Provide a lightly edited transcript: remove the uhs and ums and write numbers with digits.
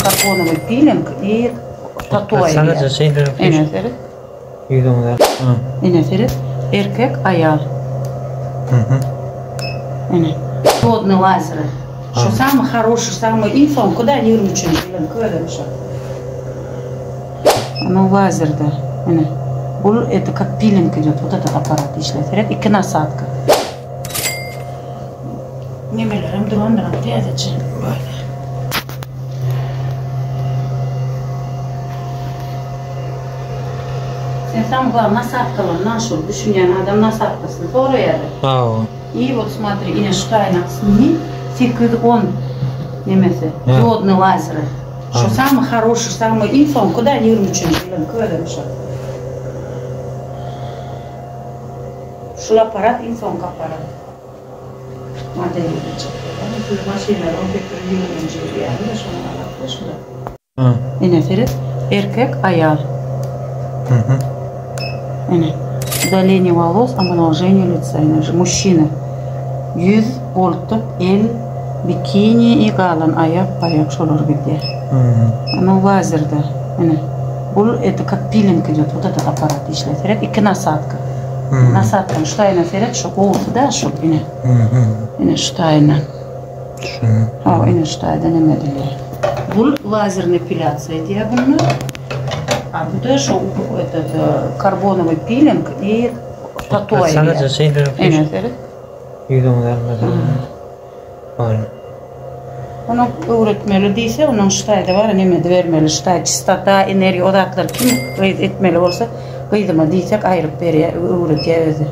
карбоновый пилинг и татуировка. Эркек, аял. Водный лазер. Что самый хороший, самый инфо, куда не ручен, оно лазер, да. Это как пилинг идет, вот этот аппарат işletilir. İki насадка. Немелерим дурандан тезечи. Sen самое главное насадкалар нашел, düşünen adam насадкасын soruyordu. И вот смотри, и Эйнштейн сними, 8-10 немесе, диодный лазер. Что самый хороший, самый инфо, куда не ручен, Шул аппарат инфо аппарат. Модель. Машина эркек, аял. Удаление волос, омоложение лица. Мужчина. 100 voltluk el, bikini и галан, аяк шолор где. Оно лазерда. Это как пилинг идет, вот этот аппарат işletilir. İki насадка. Насадкам штайна ферет, что олды, да, что ине штайна. Ине штайда не медлее. Бұл лазерная эпиляция диагональная, а вот это что этот карбоновый пилинг и татуировка. Onun öğretmeli onun ştayda var, nemede vermeli ştay, çistata, enerji odakları kim etmeli olsa, kıydıma diysek ayırıp veriyor, öğretiyor özü.